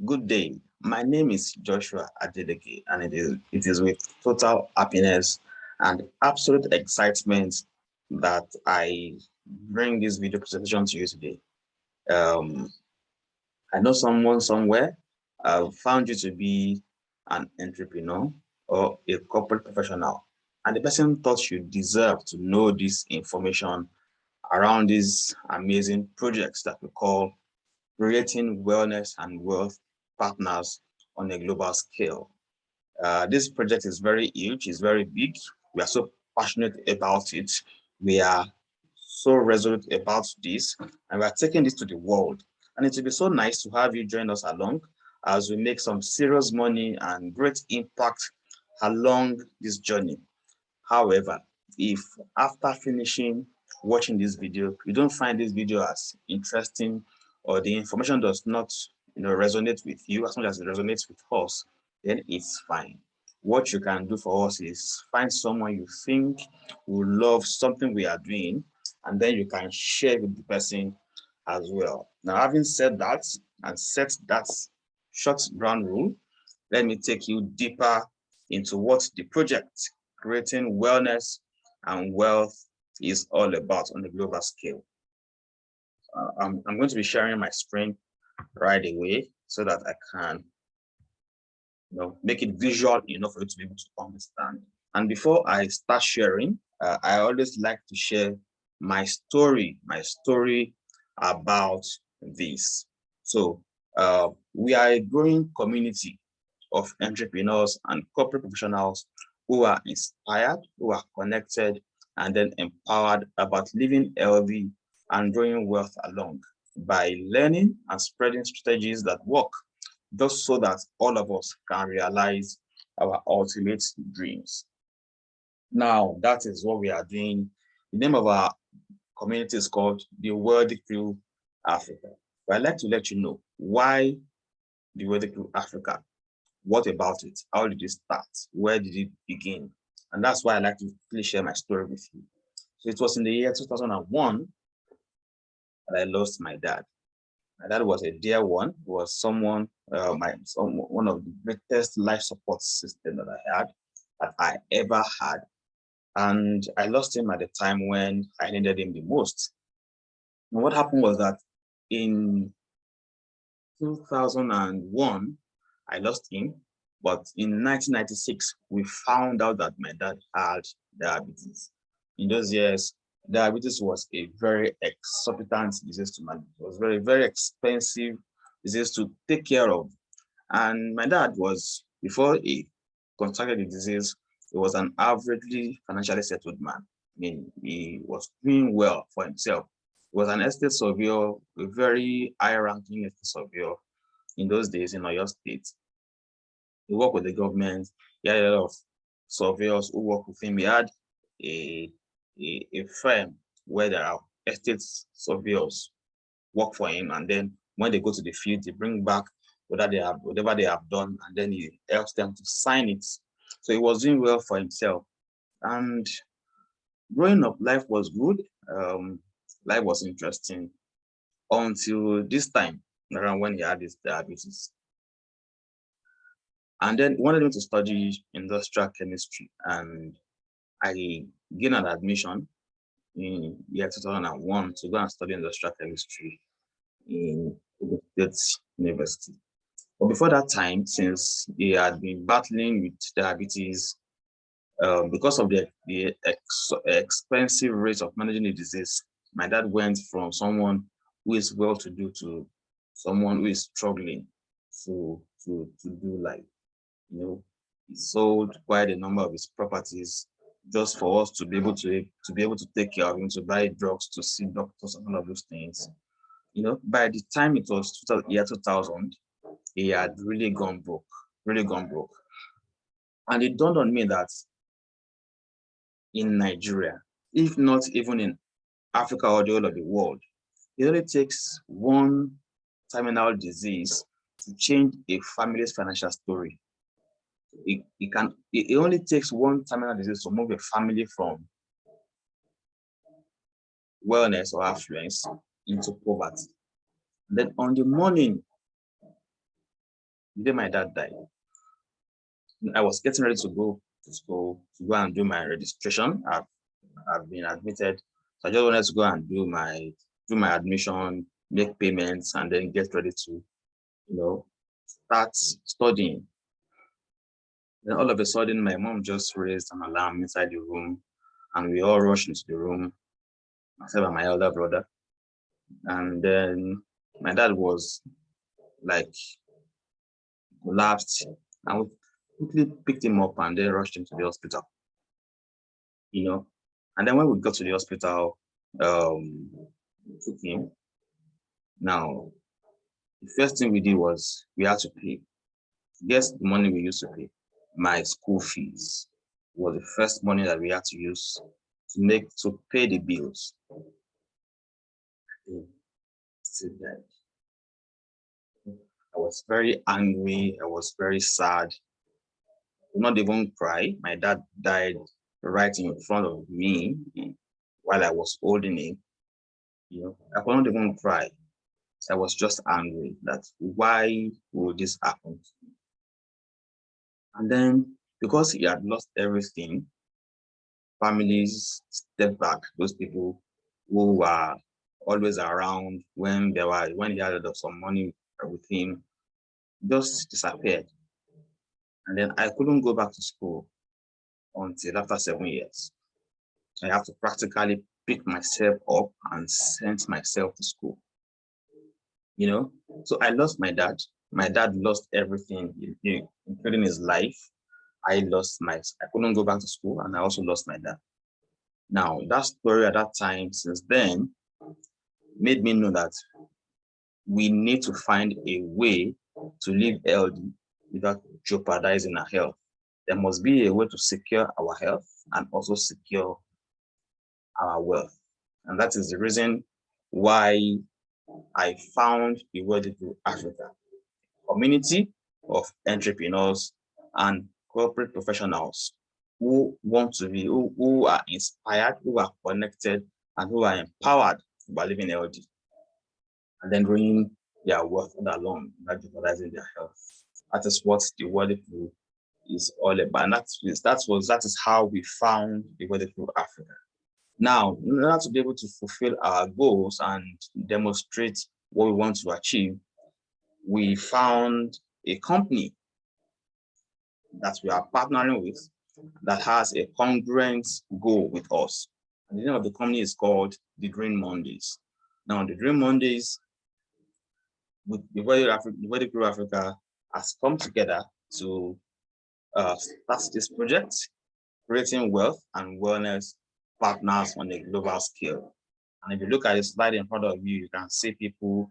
Good day. My name is Joshua Adeleke, and it is with total happiness and absolute excitement that I bring this video presentation to you today. I know someone somewhere found you to be an entrepreneur or a corporate professional, and the person thought you deserve to know this information around these amazing projects that we call creating wellness and wealth partners on a global scale. This project is very huge, it's very big. We are so passionate about it. We are so resolute about this, and we are taking this to the world. And it will be so nice to have you join us along as we make some serious money and great impact along this journey. However, if after finishing watching this video, you don't find this video as interesting or the information does not resonate with you as much as it resonates with us, then it's fine. What you can do for us is find someone you think will love something we are doing, and then you can share with the person as well. Now, having said that and set that short ground rule, let me take you deeper into what the project creating wellness and wealth is all about on a global scale. I'm going to be sharing my screen right away so that I can make it visual enough for you to be able to understand. And before I start sharing, I always like to share my story about this. So we are a growing community of entrepreneurs and corporate professionals who are inspired, who are connected, and then empowered about living healthy and growing wealth along by learning and spreading strategies that work, just so that all of us can realize our ultimate dreams. Now, that is what we are doing. The name of our community is called the World Crew Africa. But I'd like to let you know why the World Crew Africa. What about it? How did it start? Where did it begin? And that's why I like to please share my story with you. So it was in the year 2001 that I lost my dad. My dad was a dear one. He was someone, one of the greatest life support system that I ever had. And I lost him at the time when I needed him the most. And what happened was that in 2001, I lost him. But in 1996, we found out that my dad had diabetes. In those years, diabetes was a very exorbitant disease to manage. It was very, very expensive disease to take care of. And my dad was, before he contracted the disease, he was an averagely financially settled man. I mean, he was doing well for himself. He was an estate surveyor, a very high-ranking estate surveyor in those days in Oyo State. He worked with the government. He had a lot of surveyors who worked with him. He had a firm where there are estate surveyors work for him, and then when they go to the field, they bring back whatever they have done, and then he helps them to sign it. So he was doing well for himself. And growing up, life was good. Life was interesting until this time, around when he had his diabetes. And then he wanted me to study industrial chemistry, and I gained an admission in year 2001 to go and study industrial chemistry in State University. But before that time, since he had been battling with diabetes, because of the expensive rate of managing the disease, my dad went from someone who is well-to-do to someone who is struggling to do life. He sold quite a number of his properties just for us to be able to take care of him, to buy drugs, to see doctors, and all of those things. By the time it was year 2000, he had really gone broke. And it dawned on me that in Nigeria, if not even in Africa or the whole of the world, it only takes one terminal disease to change a family's financial story. It only takes one terminal disease to move a family from wellness or affluence into poverty. Then on the morning The day my dad died, I was getting ready to go to school to go and do my registration. I've been admitted. So I just wanted to go and do my admission, make payments, and then get ready to, start studying. Then all of a sudden, my mom just raised an alarm inside the room, and we all rushed into the room, myself and my elder brother. And then my dad was like collapsed, and we quickly picked him up and then rushed him to the hospital. And then when we got to the hospital, we took him. Now, the first thing we did was we had to pay. Guess the money we used to pay. My school fees was the first money that we had to use to pay the bills. I was very angry. I was very sad. I could not even cry. My dad died right in front of me while I was holding him. I could not even cry. I was just angry that why would this happen? And then because he had lost everything, families stepped back. Those people who were always around when he had some money with him just disappeared. And then I couldn't go back to school until after 7 years. I have to practically pick myself up and send myself to school. So I lost my dad. My dad lost everything, including his life. I couldn't go back to school, and I also lost my dad. Now, that story at that time, since then, made me know that we need to find a way to live healthy without jeopardizing our health. There must be a way to secure our health and also secure our wealth. And that is the reason why I found the Wealthy Through Africa, community of entrepreneurs and corporate professionals who are inspired, who are connected, and who are empowered by living healthy, and then bringing their wealth along, not jeopardizing their health. That is what the Wealthy Through is all about. And that is how we found the Wealthy Through Africa. Now, in order to be able to fulfill our goals and demonstrate what we want to achieve, we found a company that we are partnering with that has a congruent goal with us. And the name of the company is called the Green Mondays. Now, the Green Mondays with the Wealthy Through Africa has come together to start this project, creating wealth and wellness partners on a global scale. And if you look at the slide in front of you, you can see people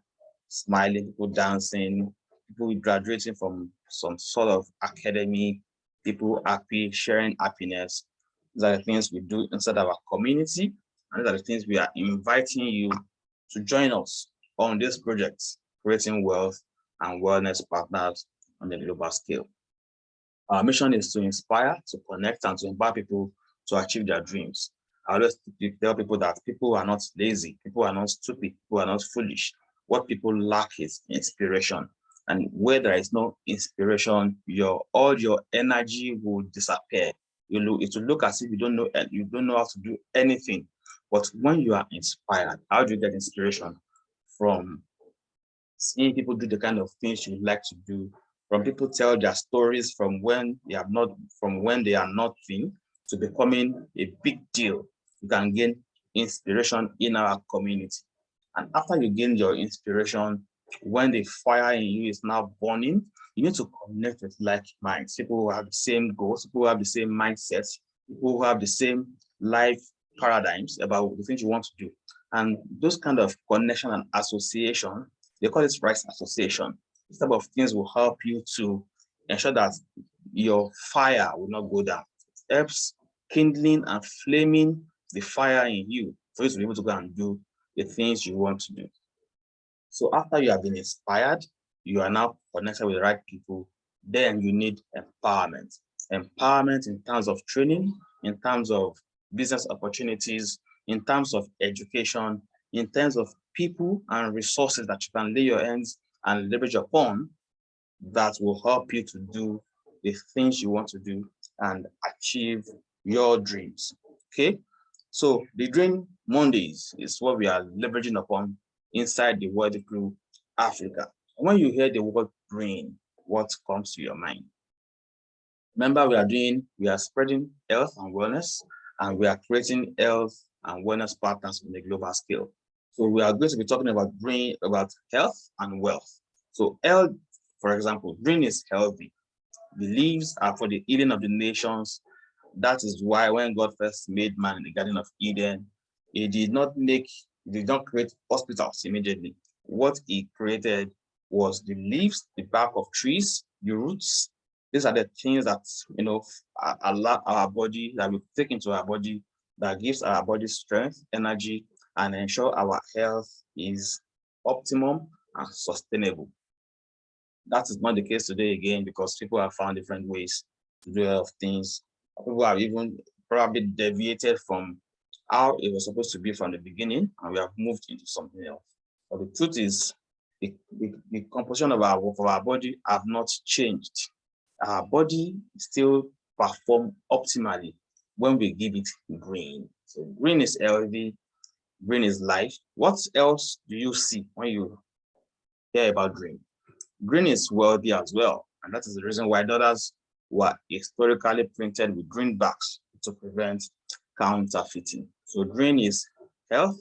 smiling, people dancing, people graduating from some sort of academy, people happy, sharing happiness. These are the things we do inside our community, and these are the things we are inviting you to join us on this project, creating wealth and wellness partners on a global scale. Our mission is to inspire, to connect, and to empower people to achieve their dreams. I always tell people that people are not lazy, people are not stupid, people are not foolish. What people lack is inspiration. And where there is no inspiration, all your energy will disappear. It will look as if you don't know how to do anything. But when you are inspired, how do you get inspiration? From seeing people do the kind of things you like to do, from people tell their stories from when they are nothing to becoming a big deal. You can gain inspiration in our community. And after you gain your inspiration, when the fire in you is now burning, you need to connect with like minds, people who have the same goals, people who have the same mindsets, people who have the same life paradigms about the things you want to do. And those kind of connection and association, they call it rights association. This type of things will help you to ensure that your fire will not go down. It helps kindling and flaming the fire in you for you to be able to go and do the things you want to do. So after you have been inspired, you are now connected with the right people, then you need empowerment. Empowerment in terms of training, in terms of business opportunities, in terms of education, in terms of people and resources that you can lay your hands and leverage upon that will help you to do the things you want to do and achieve your dreams. Okay, so the Dream Mondays is what we are leveraging upon inside the World Crew Africa. When you hear the word brain, what comes to your mind? Remember, we are spreading health and wellness, and we are creating health and wellness partners on a global scale. So we are going to be talking about brain, about health and wealth. So health, for example, brain is healthy. The leaves are for the healing of the nations. That is why when God first made man in the Garden of Eden, he did not create hospitals immediately. What he created was the leaves, the bark of trees, the roots. These are the things that, allow our body, that we take into our body, that gives our body strength, energy, and ensure our health is optimum and sustainable. That is not the case today again, because people have found different ways to do a lot of things. People have even probably deviated from how it was supposed to be from the beginning, and we have moved into something else. But the truth is, the composition of our body have not changed. Our body still perform optimally when we give it green. So green is healthy, green is life. What else do you see when you hear about green? Green is wealthy as well, and that is the reason why dollars were historically printed with greenbacks to prevent counterfeiting. So green is health,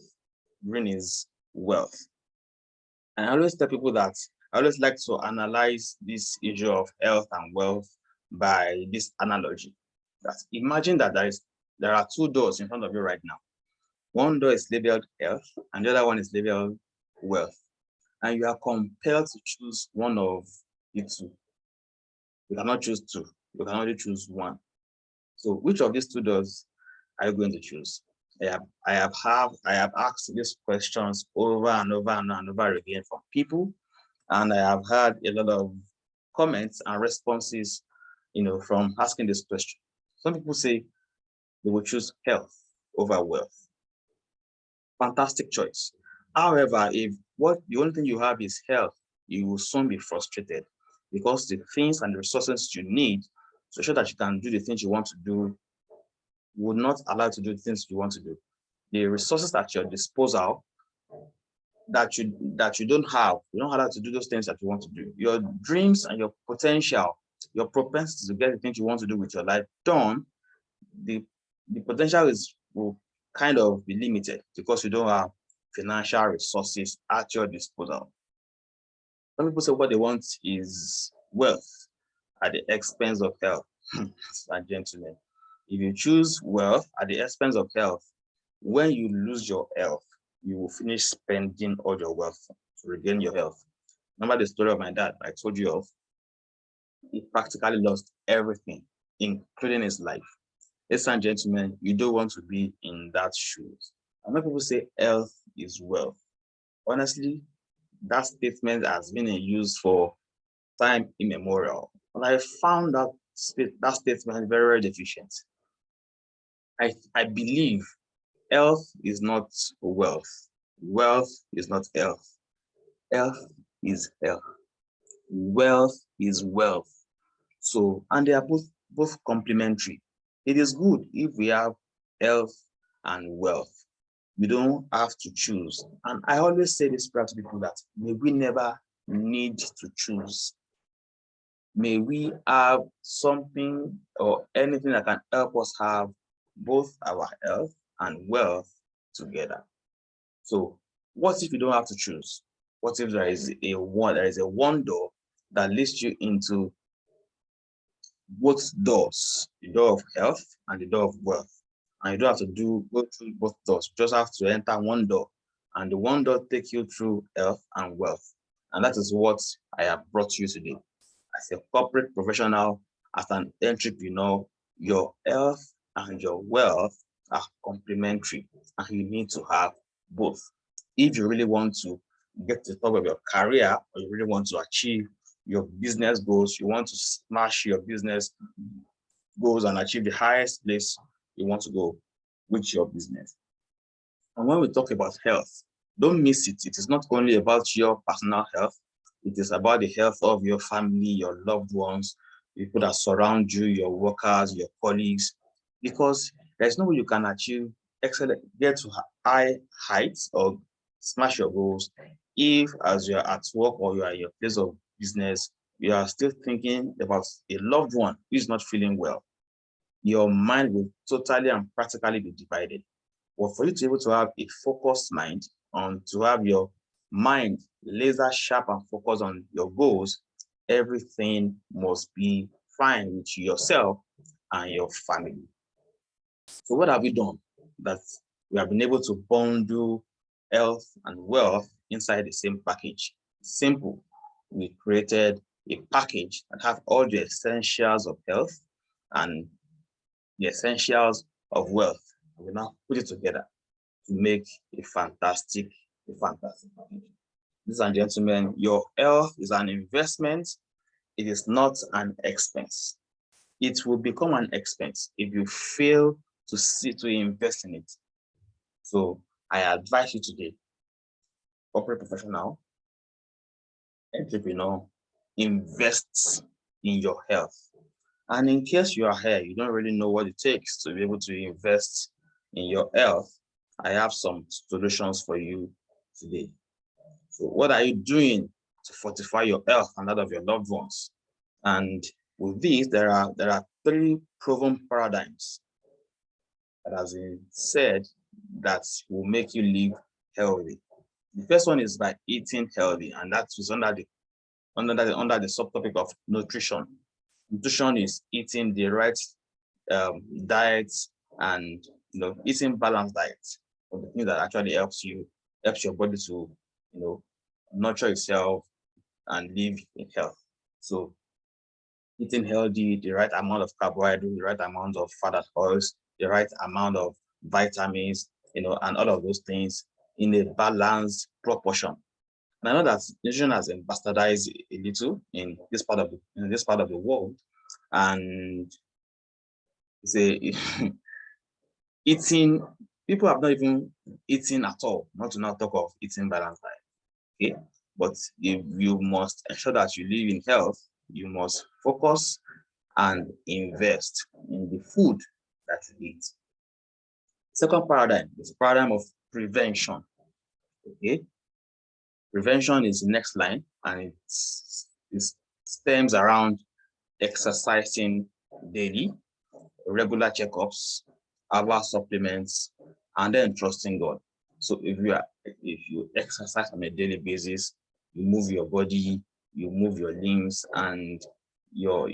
green is wealth. And I always tell people that I always like to analyze this issue of health and wealth by this analogy. That imagine that there are two doors in front of you right now. One door is labeled health, and the other one is labeled wealth. And you are compelled to choose one of the two. You cannot choose two. You can only choose one. So which of these two doors are you going to choose? I have asked these questions over and over and over again from people, and I have had a lot of comments and responses, from asking this question. Some people say they will choose health over wealth. Fantastic choice. However, if the only thing you have is health, you will soon be frustrated, because the things and the resources you need to ensure that you can do the things you want to do will not allow you to do the things you want to do. The resources at your disposal that you don't have, you don't allow to do those things that you want to do. Your dreams and your potential, your propensity to get the things you want to do with your life done, the potential will kind of be limited, because you don't have financial resources at your disposal. Some people say what they want is wealth at the expense of health. And gentlemen, if you choose wealth at the expense of health, when you lose your health, you will finish spending all your wealth to regain your health. Remember the story of my dad I told you of? He practically lost everything, including his life. Ladies and gentlemen, you don't want to be in that shoes. And when people say health is wealth, honestly, that statement has been in use for time immemorial. But I found that statement very, very deficient. I believe health is not wealth. Wealth is not health. Health is health. Wealth is wealth. So, and they are both complementary. It is good if we have health and wealth. We don't have to choose. And I always say this to people, that may we never need to choose. May we have something or anything that can help us have both our health and wealth together. So what if you don't have to choose? What if there is a one door that leads you into both doors, the door of health and the door of wealth? And you don't have to go through both doors. You just have to enter one door, and the one door takes you through health and wealth. And that is what I have brought you today. As a corporate professional, as an entrepreneur, your health and your wealth are complementary, and you need to have both. If you really want to get to the top of your career, or you really want to achieve your business goals, you want to smash your business goals and achieve the highest place you want to go with your business. And when we talk about health, don't miss it. It is not only about your personal health, It is about the health of your family, your loved ones, people that surround you, your workers, your colleagues, because there's no way you can achieve excellent, get to high heights or smash your goals if, as you're at work or you are in your place of business, you are still thinking about a loved one who is not feeling well. Your mind will totally and practically be divided. But for you to be able to have a focused mind, on to have your mind laser sharp and focused on your goals, everything must be fine with yourself and your family. So what have we done that we have been able to bundle health and wealth inside the same package? Simple. We created a package that have all the essentials of health and the essentials of wealth. We now put it together to make a fantastic package. Ladies and gentlemen, your health is an investment. It is not an expense. It will become an expense if you fail to invest in it. So I advise you today, corporate professional, entrepreneur, invest in your health. And in case you are here, you don't really know what it takes to be able to invest in your health, I have some solutions for you today. So what are you doing to fortify your health and that of your loved ones? And with these, there are 3 proven paradigms that has been said that will make you live healthy. The first one is by eating healthy, and that is under the subtopic of nutrition. Nutrition is eating the right diets and eating balanced diets, or the thing that actually helps your body to nurture itself and live in health. So eating healthy, the right amount of carbohydrates, the right amount of fat and oils, the right amount of vitamins, and all of those things in a balanced proportion. And I know that nutrition has been bastardized a little in this part of the world, and say eating, people have not even eaten at all, not to now talk of eating balanced diet. Okay, but if you must ensure that you live in health, you must focus and invest in the food that you eat. Second paradigm is the paradigm of prevention. Okay, prevention is the next line, and it stems around exercising daily, regular checkups, herbal supplements, and then trusting God. So if you exercise on a daily basis, you move your body, you move your limbs, and your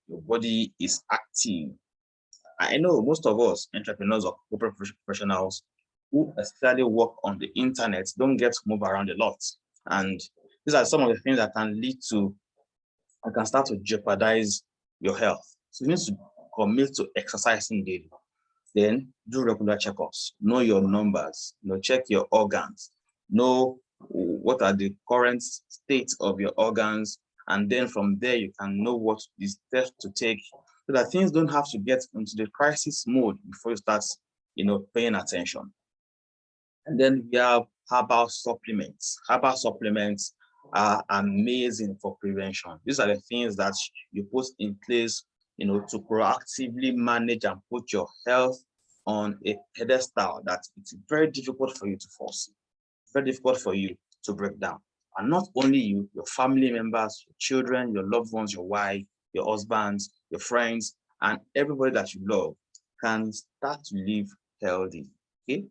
body is active. I know most of us entrepreneurs or corporate professionals who especially work on the internet don't get to move around a lot. And these are some of the things that can start to jeopardize your health. So you need to commit to exercising daily. Then do regular checkups, know your numbers, check your organs, know what are the current state of your organs, and then from there you can know what is steps to take so that things don't have to get into the crisis mode before you start, paying attention. And then we have herbal supplements. Herbal supplements are amazing for prevention. These are the things that you put in place, to proactively manage and put your health on a pedestal that it's very difficult for you to foresee, very difficult for you to break down. And not only you, your family members, your children, your loved ones, your wife, your husbands, your friends, and everybody that you love can start to live healthy. Okay.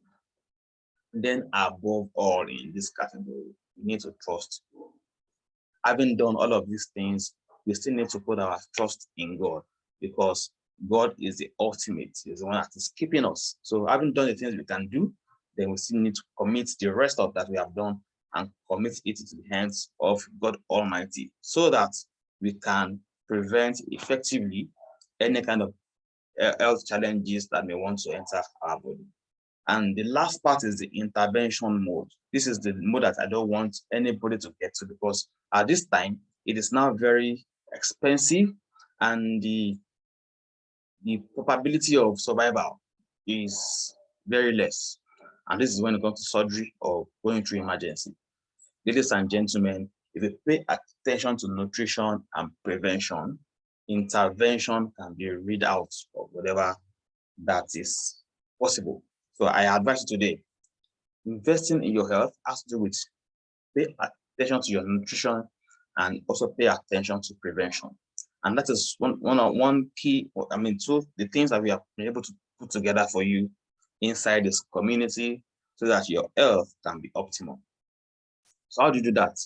Then above all in this category, we need to trust. Having done all of these things, we still need to put our trust in God, because God is the ultimate, is the one that is keeping us. So having done the things we can do, then we still need to commit the rest of that we have done and commit it to the hands of God Almighty, so that we can prevent effectively any kind of health challenges that may want to enter our body. And the last part is the intervention mode. This is the mode that I don't want anybody to get to, because at this time, it is now very expensive, and the probability of survival is very less. And this is when it comes to surgery or going through emergency. Ladies and gentlemen, If you pay attention to nutrition and prevention, intervention can be readouts of whatever that is possible. So I advise you today, investing in your health has to do with pay attention to your nutrition and also pay attention to prevention. And that is one key, two, the things that we have been able to put together for you inside this community so that your health can be optimal. So how do you do that?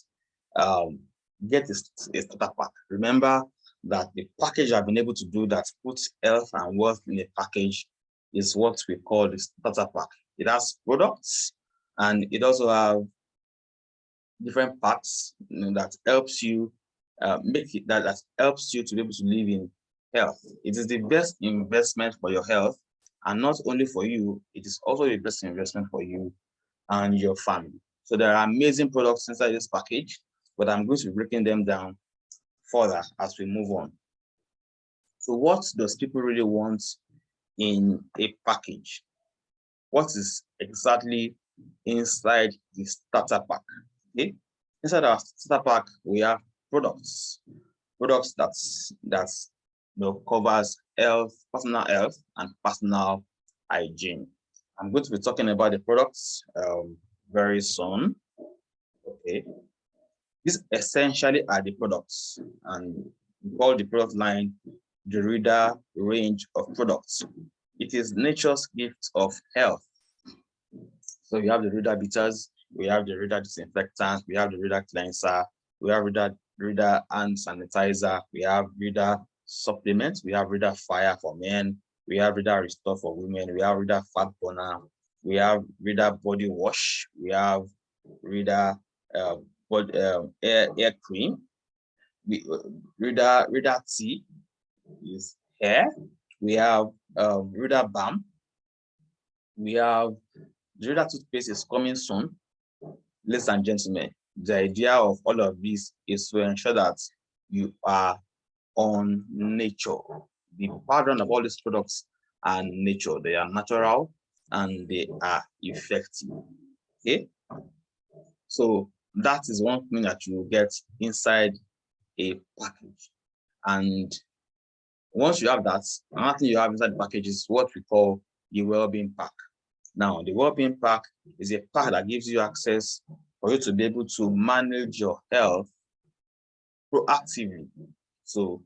Get a starter pack. Remember that the package I've been able to do that puts health and wealth in a package is what we call the starter pack. It has products and it also have different parts that helps you that helps you to be able to live in health. It is the best investment for your health, and not only for you, it is also the best investment for you and your family. So there are amazing products inside this package, but I'm going to be breaking them down further as we move on. So what does people really want in a package? What is exactly inside the starter pack? Okay, inside our starter pack, we have products that covers health, personal health, and personal hygiene. I'm going to be talking about the products very soon. Okay, these essentially are the products, and we call the product line the Reader range of products. It is nature's gift of health. So we have the Reader bitters, we have the Reader disinfectant, we have the Reader cleanser, we have Reader hand sanitizer, we have Reader supplements, we have Reader fire for men, we have Reader restore for women, we have Reader fat burner, we have Reader body wash, we have Reader hair cream, Reader tea is hair, we have Reader balm, we have the Reader toothpaste is coming soon. Ladies and gentlemen, the idea of all of this is to ensure that you are on nature. The pattern of all these products are nature. They are natural and they are effective. Okay, so that is one thing that you get inside a package. And once you have that, another thing you have inside the package is what we call the well-being pack. Now, the well-being pack is a pack that gives you access for you to be able to manage your health proactively. So,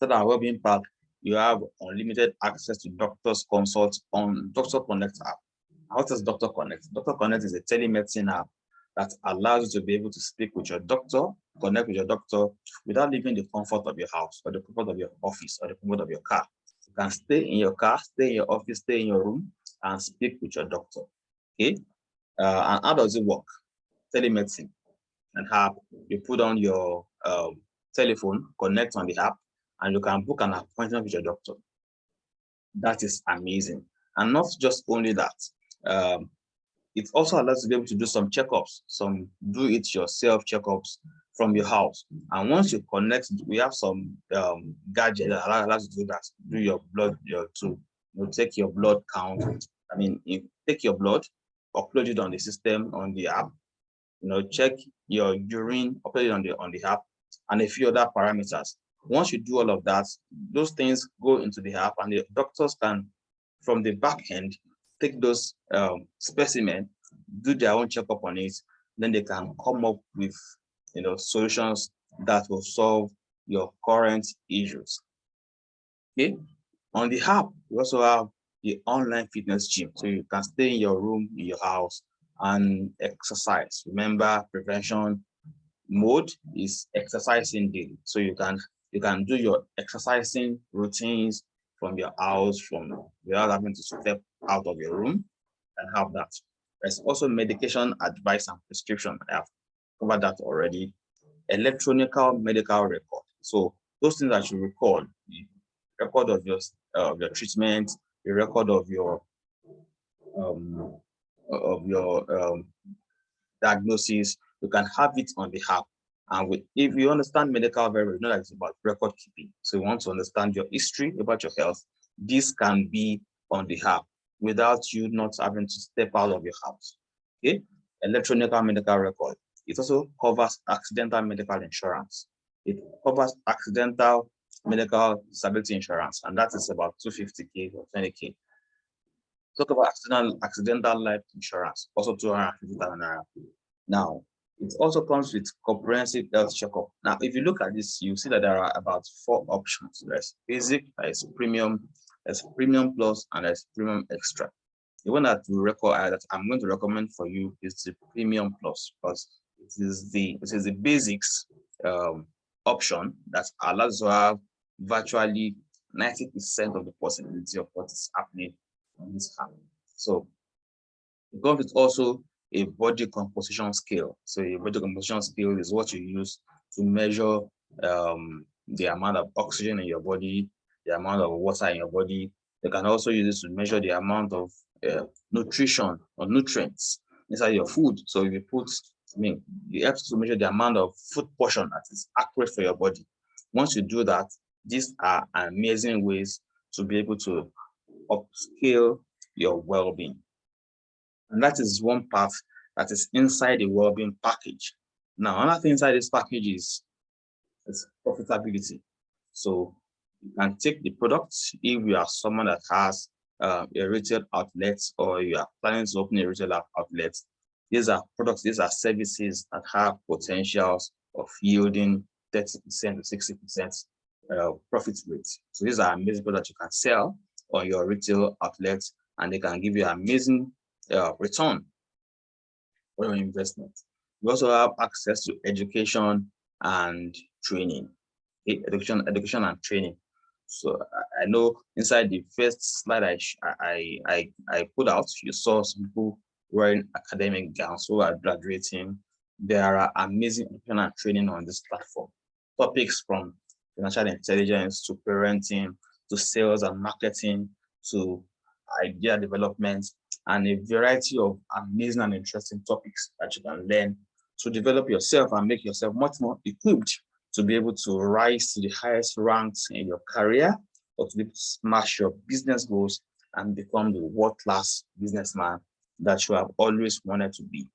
that well-being pack, you have unlimited access to doctor's consult on Doctor Connect app. What is Doctor Connect? Doctor Connect is a telemedicine app that allows you to be able to speak with your doctor, connect with your doctor without leaving the comfort of your house or the comfort of your office or the comfort of your car. You can stay in your car, stay in your office, stay in your room, and speak with your doctor. Okay, and how does it work? Telemedicine, an app. You put on your telephone, connect on the app, and you can book an appointment with your doctor. That is amazing. And not just only that, it also allows you to be able to do some checkups, some do-it-yourself checkups from your house. And once you connect, we have some gadget that allows you to do that. Do your blood, take your blood count. Take your blood, upload it on the system, on the app. Check your urine, upload it on the app, and a few other parameters. Once you do all of that, those things go into the app, and the doctors can, from the back end, take those specimens, do their own checkup on it, then they can come up with solutions that will solve your current issues. Okay, on the app, we also have the online fitness gym, so you can stay in your room, in your house, and exercise. Remember, prevention mode is exercising daily, so you can do your exercising routines from your house, without having to step out of your room, and have that. There's also medication advice and prescription. I have covered that already. Electronic medical record. So those things that you record, the record of your treatment, the record of your diagnosis, you can have it on the app. And if you understand medical very well, you know that it's about record keeping. So you want to understand your history about your health. This can be on the app without you not having to step out of your house. Okay, electronic medical record. It also covers accidental medical insurance. It covers accidental medical disability insurance, and that is about 250K or 20K. Talk about accidental life insurance, also 250,000 naira. Now, it also comes with comprehensive health checkup. Now, if you look at this, you see that there are about 4 options. There's basic, there's premium plus, and there's premium extra. The one that I'm going to recommend for you is the premium plus, because it is the basics option that allows you to have virtually 90% of the possibility of what is happening on this app. So it comes with also a body composition scale. So a body composition scale is what you use to measure the amount of oxygen in your body, the amount of water in your body. You can also use this to measure the amount of nutrition or nutrients inside your food. So if you put, you have to measure the amount of food portion that is accurate for your body. Once you do that, these are amazing ways to be able to upscale your well-being. And that is one part that is inside the well-being package. Now, another thing inside this package is profitability. So you can take the products if you are someone that has a retail outlet, or you are planning to open a retail outlet. These are products, these are services that have potentials of yielding 30% to 60% profit rate. So these are amazing products you can sell on your retail outlet, and they can give you amazing return for your investment. You also have access to education and training. Education and training. So I know inside the first slide I put out, you saw some people wearing academic gowns who are graduating. There are amazing education and training on this platform. Topics from financial intelligence to parenting to sales and marketing to idea development, and a variety of amazing and interesting topics that you can learn to develop yourself and make yourself much more equipped to be able to rise to the highest ranks in your career, or to be able to smash your business goals and become the world-class businessman that you have always wanted to be.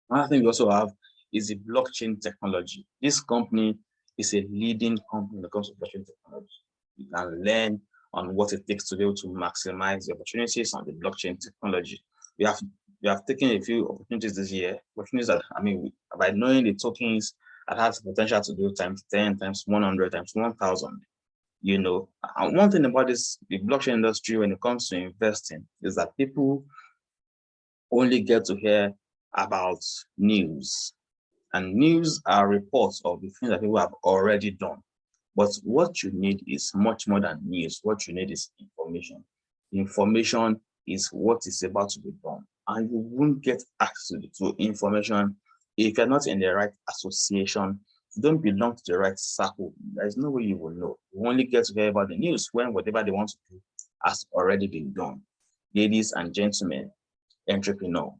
Another thing we also have is the blockchain technology. This company is a leading company when it comes to blockchain technology. You can learn on what it takes to be able to maximize the opportunities on the blockchain technology. We have taken a few opportunities this year, opportunities that, by knowing the tokens that has potential to do times 10, times 100, times 1,000. And one thing about the blockchain industry when it comes to investing is that people only get to hear about news, and news are reports of the things that people have already done. But what you need is much more than news. What you need is information. Information is what is about to be done, and you won't get access to information if you're not in the right association. You don't belong to the right circle. There's no way you will know. You only get to hear about the news when whatever they want to do has already been done. Ladies and gentlemen, entrepreneur,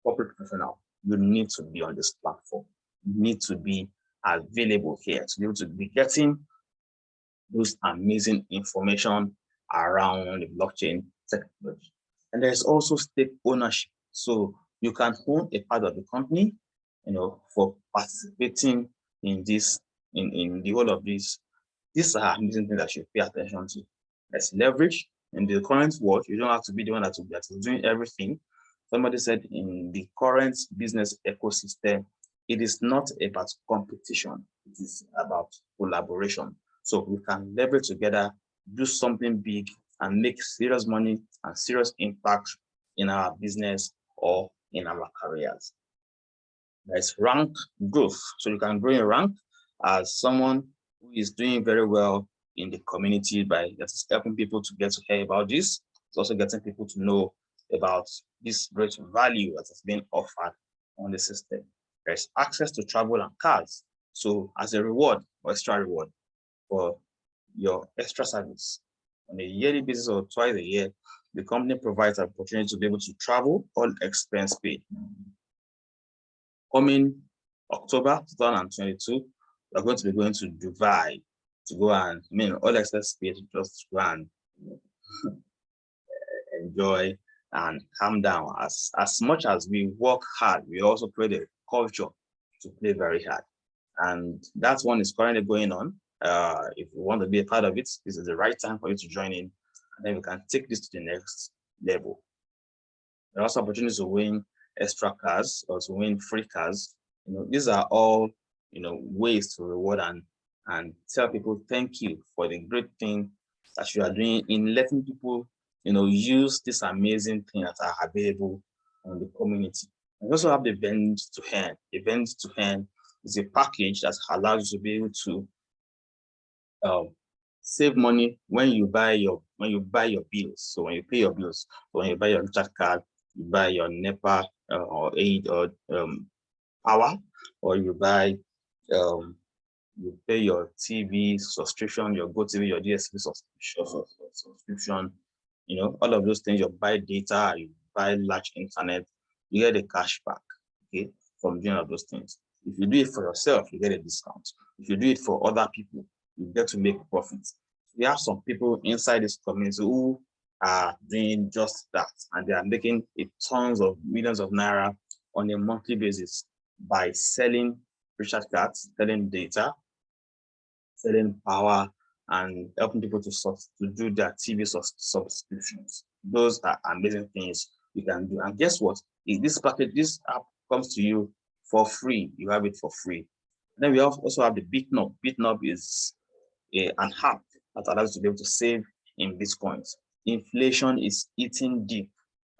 corporate professional, you need to be on this platform. You need to be available here to be able to be getting those amazing information around the blockchain technology. And there's also stake ownership. So you can own a part of the company, for participating in this, in the whole of this. These are amazing things that you pay attention to. There's leverage. In the current world, you don't have to be the one that is doing everything. Somebody said in the current business ecosystem, it is not about competition, it is about collaboration. So we can leverage together, do something big, and make serious money and serious impact in our business or in our careers. There's rank growth. So you can grow in rank as someone who is doing very well in the community by just helping people to get to hear about this. It's also getting people to know about this great value that is being offered on the system. There's access to travel and cars. So as a reward or extra reward for your extra service, on a yearly basis or twice a year, the company provides an opportunity to be able to travel, all expense paid. Coming October 2022, we're going to be going to Dubai to go and, all expense paid, just go and enjoy and calm down. As much as we work hard, we also create a culture to play very hard. And that one is currently going on. If you want to be a part of it, this is the right time for you to join in. And then we can take this to the next level. There are also opportunities to win extra cars or to win free cars. These are all, ways to reward and tell people thank you for the great thing that you are doing in letting people, use this amazing thing that are available on the community. We also have the event to earn. Event to earn is a package that allows you to be able to save money when you buy your bills. So when you pay your bills, when you buy your recharge card, you buy your NEPA or aid or power, or you buy you pay your TV subscription, your GoTV, your DSTV subscription, all of those things. You buy data, you buy large internet, you get a cash back, okay, from doing all those things. If you do it for yourself, you get a discount. If you do it for other people, you get to make profits. We have some people inside this community who are doing just that, and they are making tons of millions of naira on a monthly basis by selling recharge cards, selling data, selling power, and helping people to do their TV subscriptions. Those are amazing things you can do. And guess what? If this app comes to you for free, you have it for free. And then we also have the BitNob. BitNob is an app that allows you to be able to save in Bitcoins. Inflation is eating deep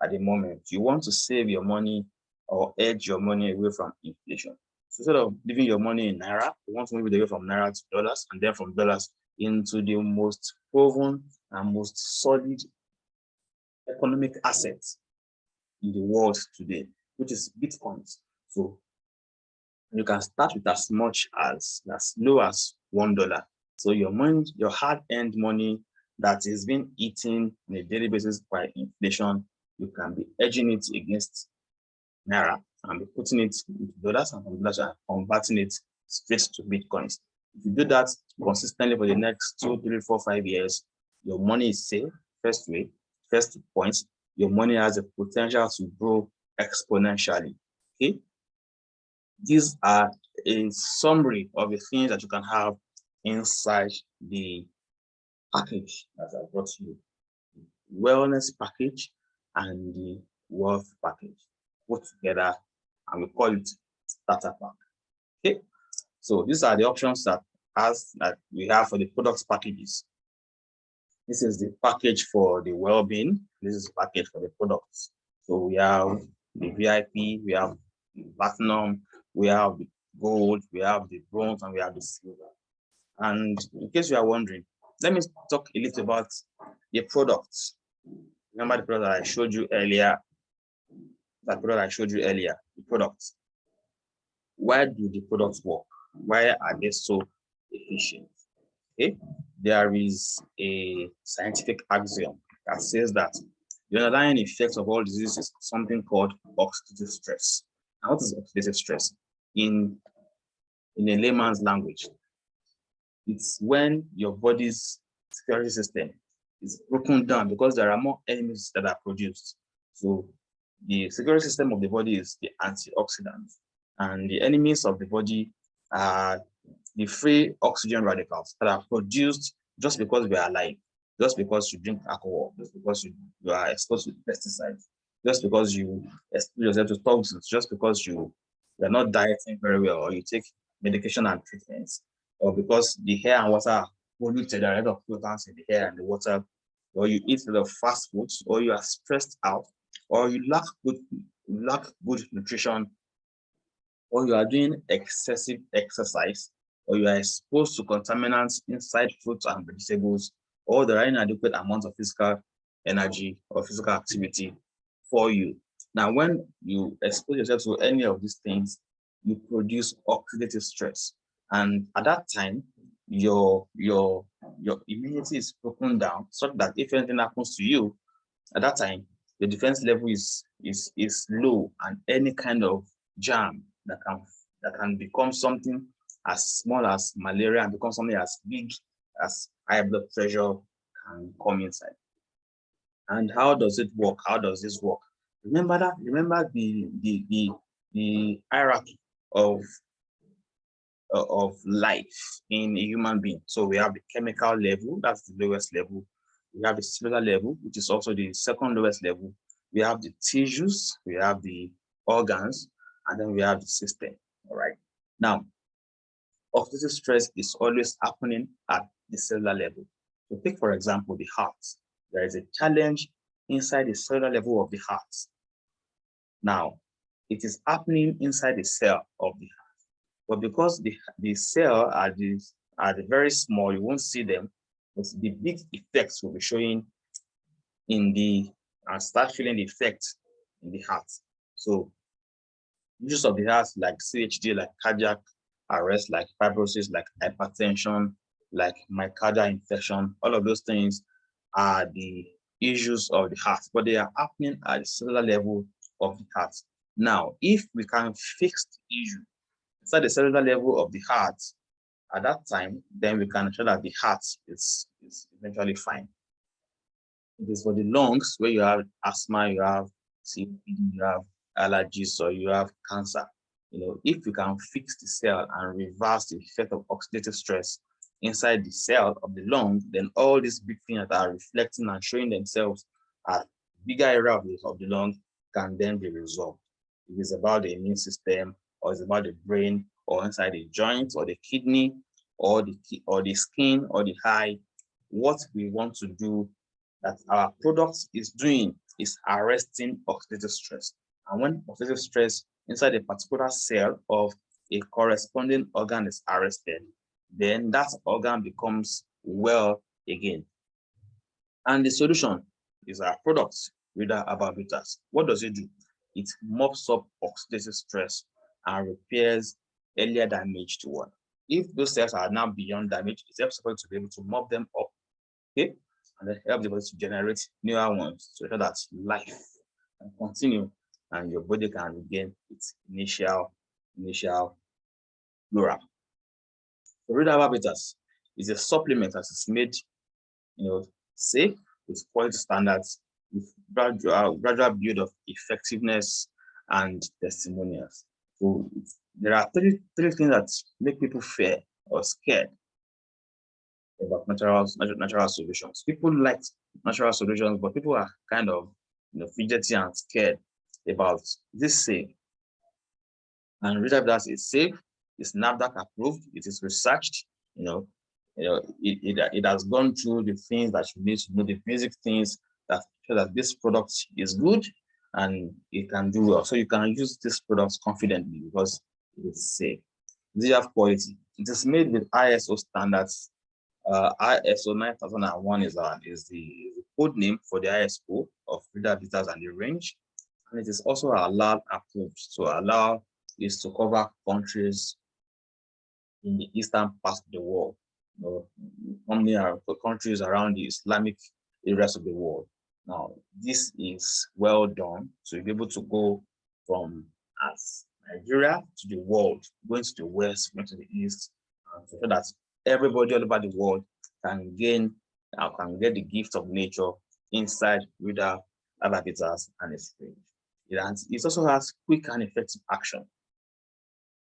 at the moment. You want to save your money or edge your money away from inflation. So instead of leaving your money in naira, you want to move it away from naira to dollars, and then from dollars into the most proven and most solid economic assets in the world today, which is Bitcoins. So you can start with as low as $1. So your money, your hard-earned money that is being eaten on a daily basis by inflation, you can be edging it against naira and be putting it into dollars, and from dollars and converting it straight to Bitcoins. If you do that consistently for the next 2, 3, 4, 5 years, your money is safe. First point, your money has a potential to grow exponentially. Okay. These are a summary of the things that you can have inside the package that I brought you. The wellness package and the wealth package put together, and we call it starter pack. Okay, so these are the options that we have for the products packages. This is the package for the well-being. This is the package for the products. So we have the VIP, we have the platinum, we have the gold, we have the bronze, and we have the silver. And in case you are wondering, let me talk a little about the products. Remember the product that I showed you earlier? The products. Why do the products work? Why are they so efficient? Okay, there is a scientific axiom that says that the underlying effects of all diseases is something called oxidative stress. Now, what is oxidative stress? In a layman's language, it's when your body's security system is broken down because there are more enemies that are produced. So the security system of the body is the antioxidants, and the enemies of the body are the free oxygen radicals that are produced just because we are alive, just because you drink alcohol, just because you are exposed to pesticides, just because you expose yourself to toxins, just because you are not dieting very well, or you take medication and treatments, or because the air and water are polluted, there are a lot of pollutants in the air and the water, or you eat a lot of fast foods, or you are stressed out, or you lack good nutrition, or you are doing excessive exercise, or you are exposed to contaminants inside fruits and vegetables, or there are inadequate amounts of physical energy or physical activity for you. Now, when you expose yourself to any of these things, you produce oxidative stress. And at that time, your immunity is broken down, so that if anything happens to you, at that time, the defense level is low, and any kind of germ that can become something as small as malaria and become something as big as high blood pressure can come inside. And how does it work? How does this work? Remember the hierarchy of life in a human being. So we have the chemical level, that's the lowest level. We have the cellular level, which is also the second lowest level. We have the tissues, we have the organs, and then we have the system. All right. Now, oxidative stress is always happening at the cellular level. So take, for example, the heart. There is a challenge inside the cellular level of the heart. Now, it is happening inside the cell of the heart. But because the cell are very small, you won't see them, but the big effects will be showing in the, and start feeling the effect in the heart. So use of the heart like CHD, like cardiac arrest, like fibrosis, like hypertension, like myocardial infection, all of those things are the issues of the heart, but they are happening at the cellular level of the heart. Now, if we can fix the issue inside the cellular level of the heart at that time, then we can ensure that the heart is eventually fine. It is for the lungs where you have asthma, you have COPD, you have allergies, or you have cancer. If you can fix the cell and reverse the effect of oxidative stress inside the cell of the lung, then all these big things that are reflecting and showing themselves at bigger area of the lung can then be resolved. If it's about the immune system, or it's about the brain, or inside the joints, or the kidney, or the skin, or the eye, what we want to do that our product is doing is arresting oxidative stress. And when oxidative stress inside a particular cell of a corresponding organ is arrested, then that organ becomes well again. And the solution is our product, Rida Herbal Bitters. What does it do? It mops up oxidative stress and repairs earlier damage to one. If those cells are now beyond damage, it helps us to be able to mop them up, okay, and then help the body to generate newer ones so that life can continue and your body can regain its initial flora. So Rida Herbal Bitters is a supplement that is made, safe with quality standards, with gradual build of effectiveness and testimonials. So there are three things that make people fear or scared about natural solutions. People like natural solutions, but people are kind of fidgety and scared about this safe. And Rida Herbal is safe, it's NAFDAC approved, it is researched, it has gone through the things that you need to know, the basic things that show that this product is good and it can do well. So you can use this product confidently because it is safe. Does it have quality? It is made with ISO standards. ISO 9001 is the code name for the ISO of Rida Bitters and the range. And it is also allowed approved. So allow is to cover countries in the eastern part of the world, countries around the Islamic areas of the world. Now, this is well done to be able to go from as Nigeria to the world, going to the west, going to the east, so that everybody all over the world can get the gift of nature inside Rida Herbal Bitters and its range. It also has quick and effective action.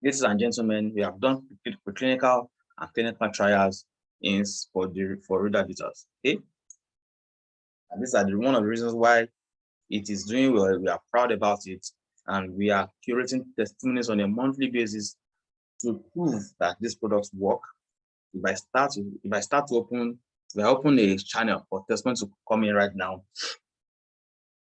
Ladies and gentlemen, we have done preclinical and clinical trials for Rida Bitters. Okay, and these are one of the reasons why it is doing well. We are proud about it, and we are curating testimonies on a monthly basis to prove that these products work. If I start to open a channel for testimonies to come in right now,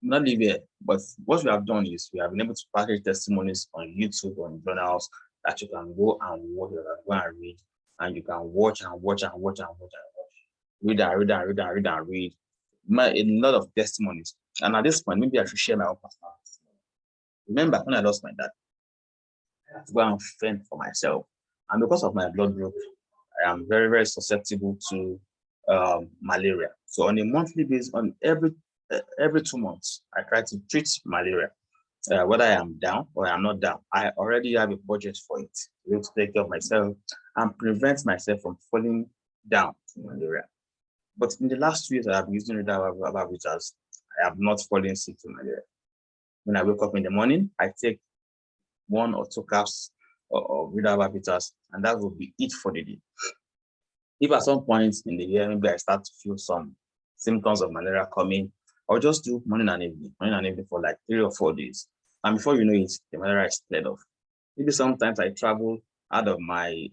not live here, but what we have done is we have been able to package testimonies on YouTube, on journals that you can go and watch, go and read, and you can watch and watch and watch and watch and watch, read and read and read and read and read. A lot of testimonies. And at this point, maybe I should share my own personal testimony. Remember, when I lost my dad, I had to go and fend for myself, and because of my blood group, I am very, very susceptible to malaria. So on a monthly basis, on every 2 months, I try to treat malaria. Whether I am down or I am not down, I already have a budget for it to be able to take care of myself and prevent myself from falling down to malaria. But in the last 2 years, I have been using Rida Herbal Bitters. I have not fallen sick to malaria. When I wake up in the morning, I take 1 or 2 caps or without habitats, and that will be it for the day. If at some point in the year, maybe I start to feel some symptoms of malaria coming, I'll just do morning and evening for like 3 or 4 days. And before you know it, the malaria is cleared off. Maybe sometimes I travel out of my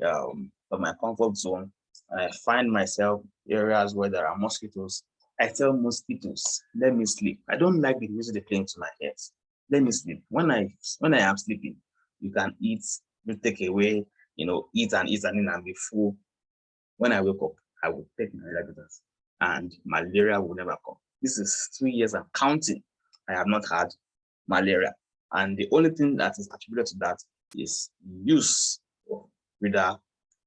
comfort zone and I find myself areas where there are mosquitoes. I tell mosquitoes, let me sleep. I don't like the music they play into my head. Let me sleep. When I am sleeping, you can eat, you take away, eat and be full. When I wake up, I will take my regulars and malaria will never come. This is 3 years and counting. I have not had malaria. And the only thing that is attributed to that is use of breeder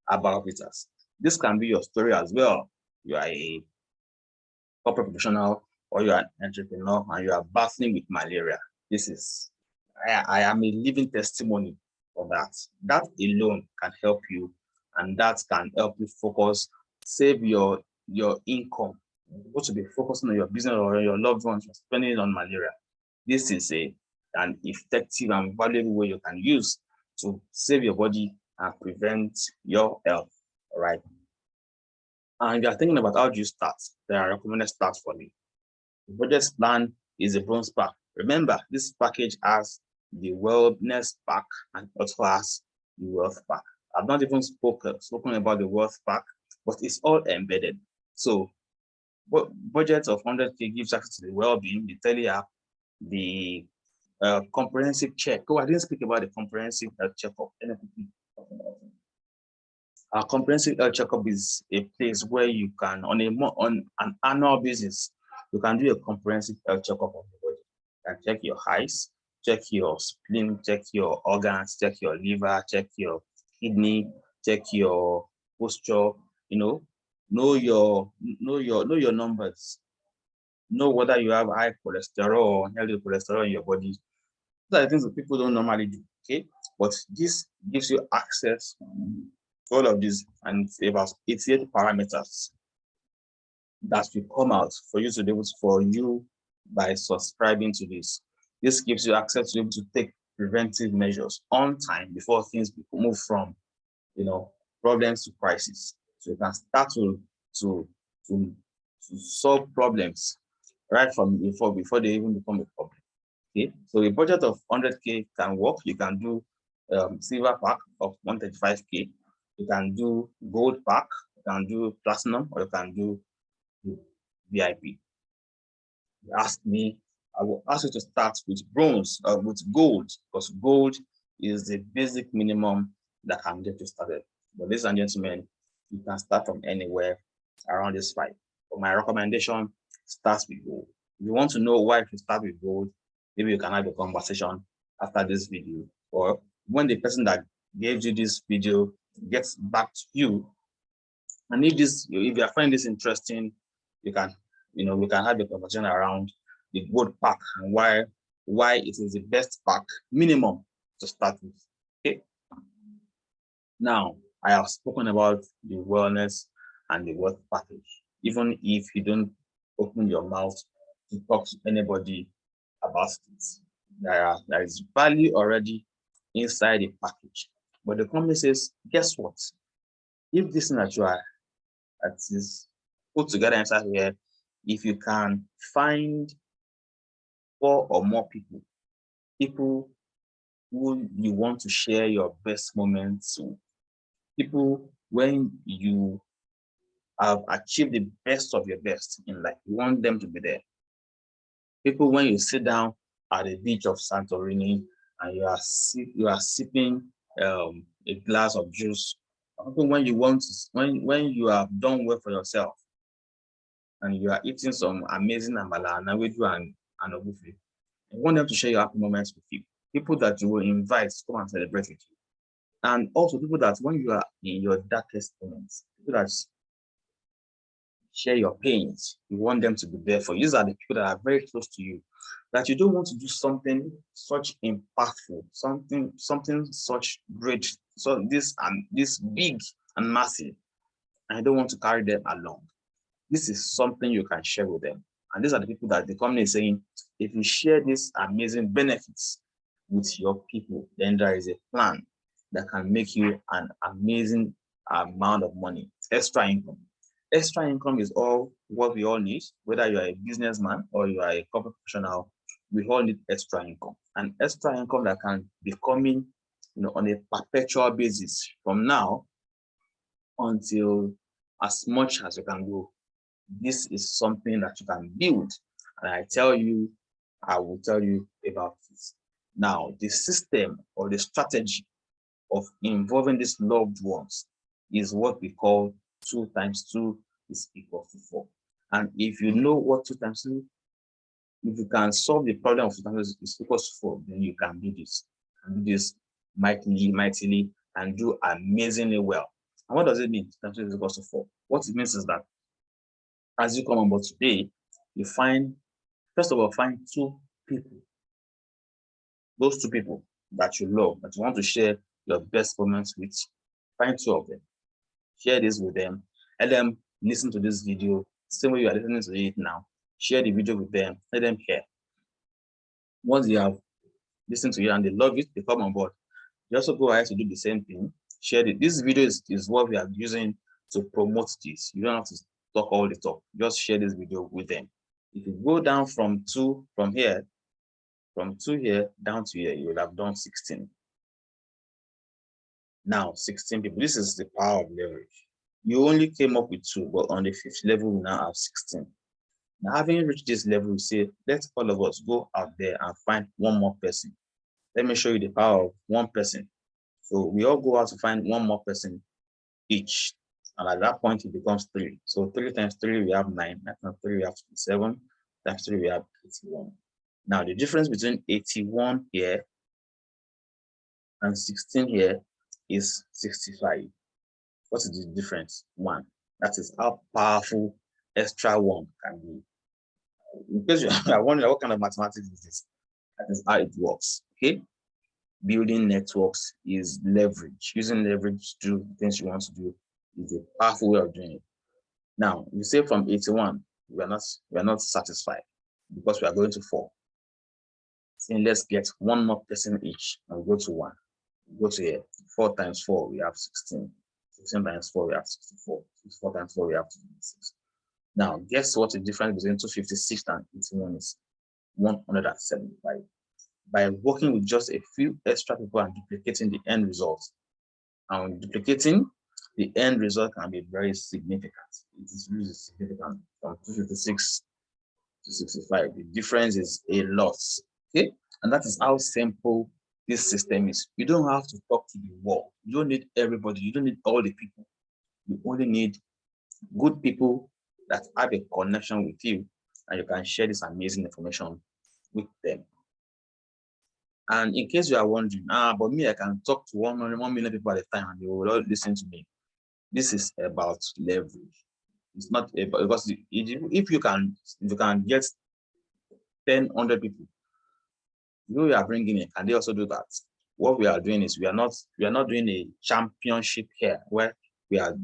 herbal bitters. This can be your story as well. You are a corporate professional or you are an entrepreneur and you are battling with malaria. I am a living testimony of that. That alone can help you, and that can help you focus, save your income. Go to be focusing on your business or your loved ones, spending it on malaria. This is an effective and valuable way you can use to save your body and prevent your health. All right. And you are thinking about how do you start? There are recommended starts for you. The budget plan is a bronze pack. Remember, this package has the wellness pack and also has the wealth pack. I've not even spoken about the wealth pack, but it's all embedded. So budget of 100K gives access to the well-being, the tele app, the comprehensive check. Oh, I didn't speak about the comprehensive health checkup. Our comprehensive health checkup is a place where you can, on an annual basis, you can do a comprehensive health checkup of the body. You can check your eyes, check your spleen, check your organs, check your liver, check your kidney, check your posture. Know your numbers. Know whether you have high cholesterol or healthy cholesterol in your body. These are the things that people don't normally do. Okay, but this gives you access to all of these, and it's about 88 parameters that will come out for you to be able to, for you by subscribing to this. This gives you access to be able to take preventive measures on time before things move from problems to crisis. So you can start to solve problems right from before they even become a problem. Okay, so a budget of 100K can work. You can do silver pack of 135K. You can do gold pack. You can do platinum, or you can do VIP. You ask me, I will ask you to start with bronze, with gold, because gold is the basic minimum that can get you started. But ladies and gentlemen, you can start from anywhere around this five. But my recommendation starts with gold. If you want to know why to start with gold, maybe you can have a conversation after this video, or when the person that gave you this video gets back to you. And if you are finding this interesting, we can have a conversation around the gold pack and why it is the best pack minimum to start with. Okay. Now, I have spoken about the wellness and the wealth package. Even if you don't open your mouth to talk to anybody about it, there is value already inside the package. But the company says, guess what? If this thing that you are that is put together inside here, if you can find 4 or more people who you want to share your best moments with, people when you have achieved the best of your best in life, you want them to be there. People when you sit down at the beach of Santorini and you are sipping a glass of juice. People when when you have done well for yourself and you are eating some amazing amala and ogufe, you want them to share your happy moments with you. People that you will invite to come and celebrate with you. And also people that when you are in your darkest moments, people that share your pains, you want them to be there for you. These are the people that are very close to you, that you don't want to do something such impactful, something such great, so this big and massive, and I don't want to carry them along. This is something you can share with them. And these are the people that the company is saying, if you share these amazing benefits with your people, then there is a plan that can make you an amazing amount of money. Extra income. Extra income is all what we all need, whether you are a businessman or you are a corporate professional. We all need extra income, and extra income that can be coming, on a perpetual basis from now until as much as you can go. This is something that you can build, and I will tell you about this. Now, the system or the strategy of involving these loved ones is what we call 2 times 2 is equal to 4. And if you know what 2 times 2, if you can solve the problem of 2 times 2 is equal to 4, then you can do this. And do this mightily, and do amazingly well. And what does it mean? 2 times 2 is equal to 4. What it means is that as you come on board today, you first of all, find 2 people. Those 2 people that you love, that you want to share your best moments with. Find 2 of them. Share this with them. Let them listen to this video. Same way you are listening to it now. Share the video with them. Let them hear. Once you have listened to it and they love it, they come on board. You also go ahead to do the same thing. Share it. This video is what we are using to promote this. You don't have to talk all the talk. Just share this video with them. If you go down from 2 here down to here, you will have done 16. Now, 16 people. This is the power of leverage. You only came up with 2, but on the 5th level, we now have 16. Now, having reached this level, we say, let all of us go out there and find one more person. Let me show you the power of one person. So we all go out to find one more person each. And at that point, it becomes 3. So 3 times 3, we have 9. Times 3, we have 27. Times 3, we have 81. Now, the difference between 81 here and 16 here is 65. What is the difference? 1. That is how powerful extra 1 can be. In case you are wondering what kind of mathematics is this, that is how it works. Okay? Building networks is leverage. Using leverage to do things you want to do is a powerful way of doing it. Now, you say from 81, we are not satisfied because we are going to 4. Saying let's get one more person each and we go to 1. We go to here. 4 times 4, we have 16. 16 times 4, we have 64. 64 times 4, we have 26. Now, guess what the difference between 256 and 81 is? 175. By working with just a few extra people and duplicating the end result. And duplicating the end result can be very significant. It is really significant from 256 to 65. The difference is a lot. Okay, and that is how simple this system is. You don't have to talk to the world. You don't need everybody. You don't need all the people. You only need good people that have a connection with you, and you can share this amazing information with them. And in case you are wondering, but me, I can talk to 1 million people at a time and they will all listen to me. This is about leverage. It's not about, because if you can get 100 people, you are bringing in, and they also do that. What we are doing is we are not doing a championship here where we are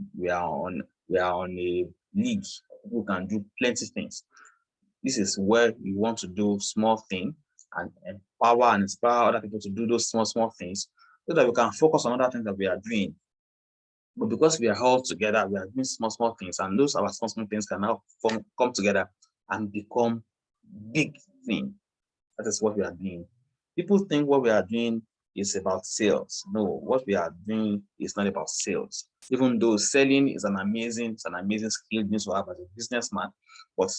on a league who can do plenty of things. This is where we want to do small things and empower and inspire other people to do those small things so that we can focus on other things that we are doing. But because we are all together, we are doing small things, and those our small things can now come together and become big things. That is what we are doing. People think what we are doing is about sales. No, what we are doing is not about sales. Even though selling is an amazing skill you need to have as a businessman, but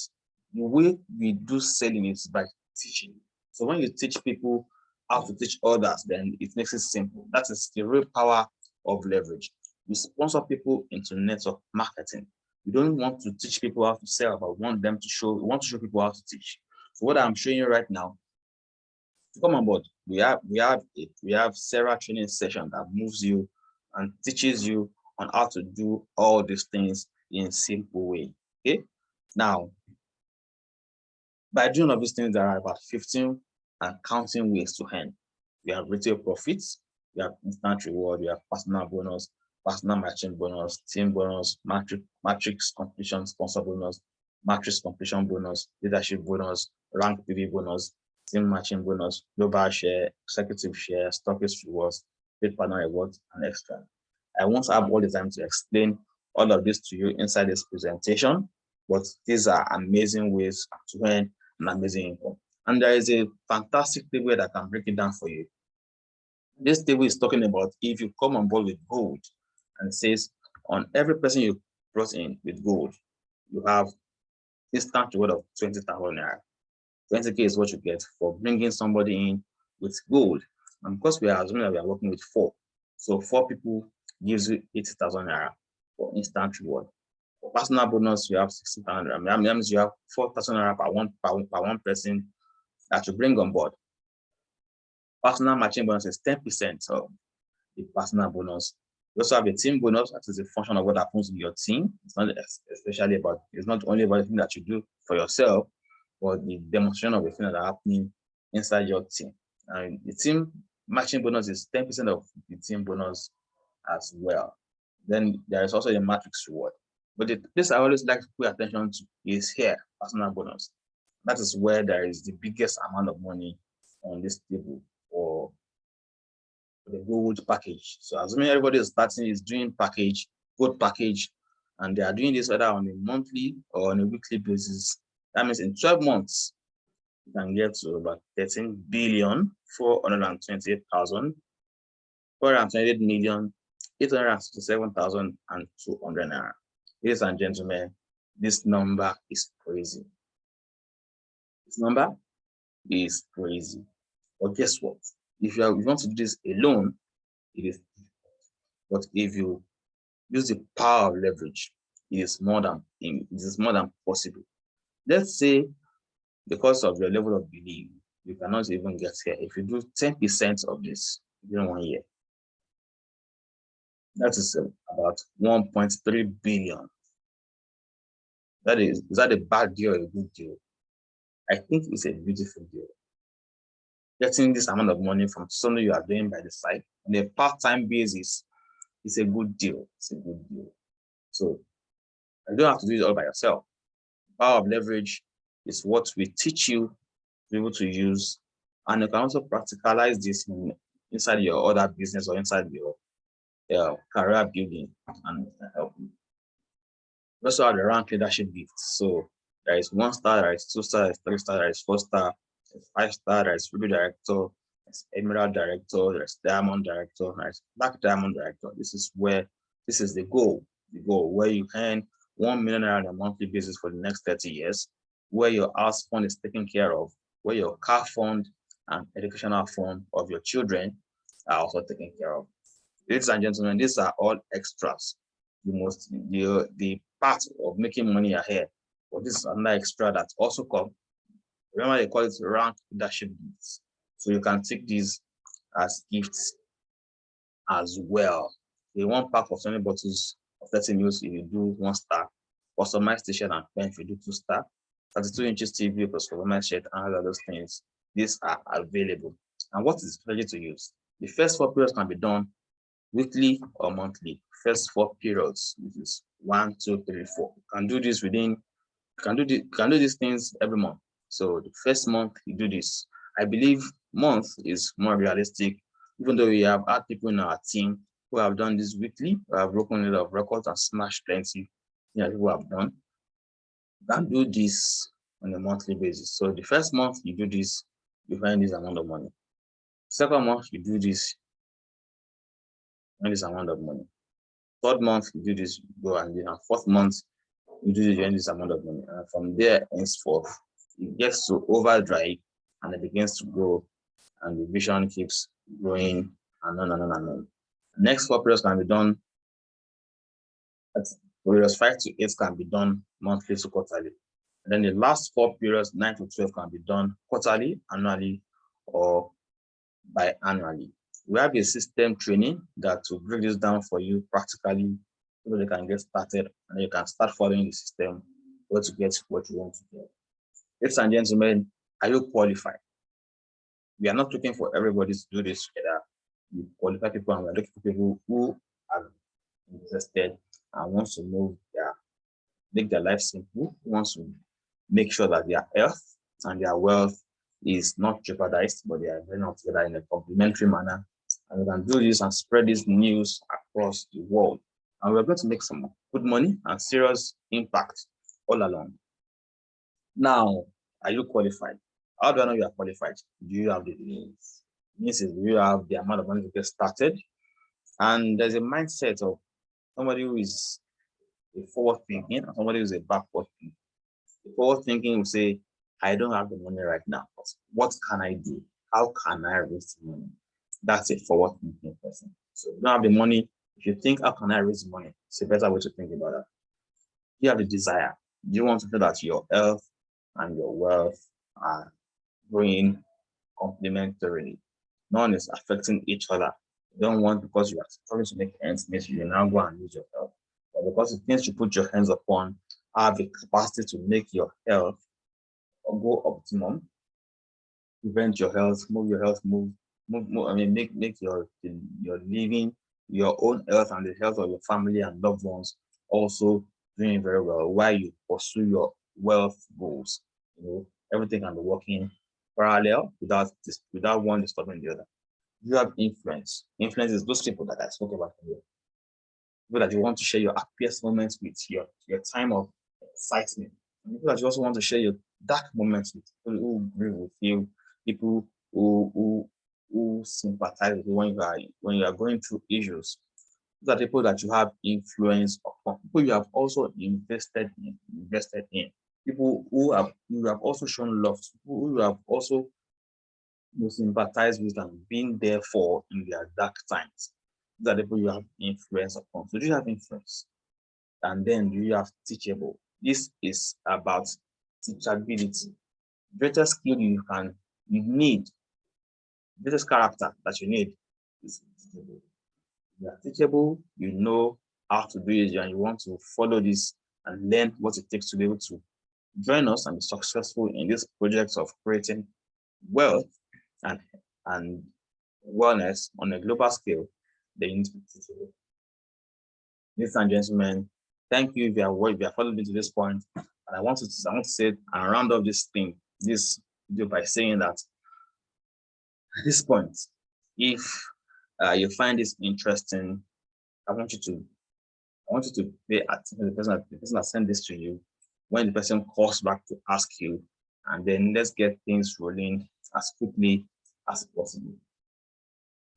the way we do selling is by teaching. So when you teach people how to teach others, then it makes it simple. That is the real power of leverage. You sponsor people into network marketing. You don't want to teach people how to sell, but want to show people how to teach. So what I'm showing you right now, to come on board, we have Sarah training session that moves you and teaches you on how to do all these things in a simple way. Okay, now by doing all these things, there are about 15 and counting ways to earn. We have retail profits, we have instant reward, we have personal bonus, personal matching bonus, team bonus, matrix completion sponsor bonus, matrix completion bonus, leadership bonus, rank PV bonus, team matching bonus, global share, executive share, stockist rewards, paid partner reward, and extra. I won't have all the time to explain all of this to you inside this presentation, but these are amazing ways to earn an amazing income. And there is a fantastic table that can break it down for you. This table is talking about if you come on board with gold, and it says on every person you brought in with gold, you have instant reward of 20,000 naira. 20K is what you get for bringing somebody in with gold. And because we are assuming that we are working with 4, so 4 people gives you 80,000 naira for instant reward. For personal bonus, you have 60,000 naira. That means you have 4,000 naira per one person that you bring on board. Personal matching bonus is 10% of the personal bonus. You also have a team bonus, that is a function of what happens in your team. It's not especially about, it's not only about the thing that you do for yourself, but the demonstration of the things that are happening inside your team. And the team matching bonus is 10% of the team bonus as well. Then there is also a matrix reward. But the place I always like to pay attention to is here, personal bonus. That is where there is the biggest amount of money on this table for the gold package. So assuming everybody is starting is doing gold package, and they are doing this whether on a monthly or on a weekly basis, that means in 12 months, you can get to about 13,428,867,200 naira. Ladies and gentlemen, this number is crazy. This number is crazy. But guess what? If you want to do this alone, it is difficult. But if you use the power of leverage, it is more than possible. Let's say because of your level of belief, you cannot even get here. If you do 10% of this within 1 year, that is about 1.3 billion. Is that a bad deal or a good deal? I think it's a beautiful deal. Getting this amount of money from something you are doing by the side on a part-time basis is a good deal. It's a good deal. So you don't have to do it all by yourself. Power of leverage is what we teach you to be able to use, and you can also practicalize this inside your other business or inside your career building and help you. We also have the rank leadership gifts. So there is 1 star, there is 2 star, there is 3 star, there is 4 star, there is 5 star, there is ruby director, there's emerald director, there's diamond director, there's black diamond director. This is the goal where you earn 1 million naira on a monthly basis for the next 30 years, where your house fund is taken care of, where your car fund and educational fund of your children are also taken care of. Ladies and gentlemen, these are all extras. The part of making money ahead, but this is another extra that also comes. Remember, they call it rank leadership gifts. So you can take these as gifts as well. The 1 pack of 20 bottles of 30 mils if you do 1 star, customized t-shirt and pen if you do 2 star, 32 inches TV plus customized shirt and all of those things. These are available. And what is strategy to use? The first 4 periods can be done weekly or monthly. First 4 periods, which is 1, 2, 3, 4. You can do this you can do these things every month. So the first month you do this. I believe month is more realistic, even though we have had people in our team who have done this weekly, who have broken a lot of records and smashed plenty. People have done. You can do this on a monthly basis. So the first month you do this, you find this amount of money. Second month you do this, this amount of money. Third month, you do this, go and do, and 4th month, you do this amount of money. And from there, henceforth, it gets to overdrive and it begins to grow, and the vision keeps growing, and on and on and on. The next 4 periods can be done, periods 5 to 8 can be done monthly to quarterly. And then the last 4 periods, 9 to 12, can be done quarterly, annually, or biannually. We have a system training that will break this down for you practically so they can get started and you can start following the system where to get what you want to get. Ladies and gentlemen, are you qualified? We are not looking for everybody to do this together. We qualify people and we're looking for people who are interested and want to make their life simple, wants to make sure that their health and their wealth is not jeopardized, but they are running together in a complementary manner And we can do this and spread this news across the world. And we're going to make some good money and serious impact all along. Now, are you qualified? How do I know you are qualified? Do you have the means? Means is, do you have the amount of money to get started? And there's a mindset of somebody who is a forward thinking and somebody who is a backward thinking. The forward thinking will say, I don't have the money right now, but what can I do? How can I raise the money? That's a forward thinking person. So if you don't have the money, if you think, how can I raise money? It's a better way to think about that. You have the desire. You want to feel that your health and your wealth are growing complementarily. None is affecting each other. You don't want, because you are trying to make ends meet, you now go and lose your health. But because the things you put your hands upon have the capacity to make your health go optimum, prevent your health, move your health, I mean, make your living, your own health and the health of your family and loved ones also doing very well while you pursue your wealth goals. You know, everything can be working parallel without one disturbing the other. You have influence. Influence is those people that I spoke about earlier. People that you want to share your happiest moments with, your time of excitement. And people that you also want to share your dark moments with, people who agree with you, people who sympathize with you when you are going through issues. These are people that you have influence upon, people you have also invested in, people who have you have also shown love to, people who you have also sympathize with and been there for in their dark times. These are the people you have influence upon. So do you have influence? And then do you have teachable? This is about teachability. Greatest skill you need, greatest character that you need is teachable. You are teachable, you know how to do it, and you want to follow this and learn what it takes to be able to join us and be successful in this project of creating wealth and, and wellness on a global scale, then you need to be teachable. Ladies and gentlemen, thank you if you have followed me to this point. And I want to say and round up this video by saying that at this point, if you find this interesting, I want you to pay attention to the person that sent this to you when the person calls back to ask you, and then let's get things rolling as quickly as possible.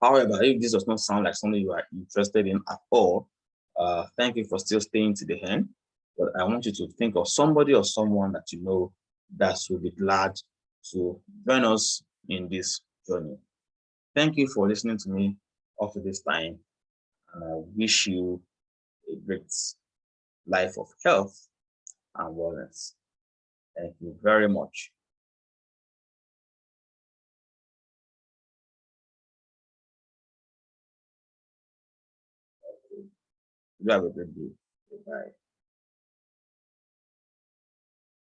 However, if this does not sound like something you are interested in at all, thank you for still staying to the end. But I want you to think of somebody or someone that you know that will be glad to join us in this journey. Thank you for listening to me up to this time, and I wish you a great life of health and wellness. Thank you very much. You have a good day. Bye.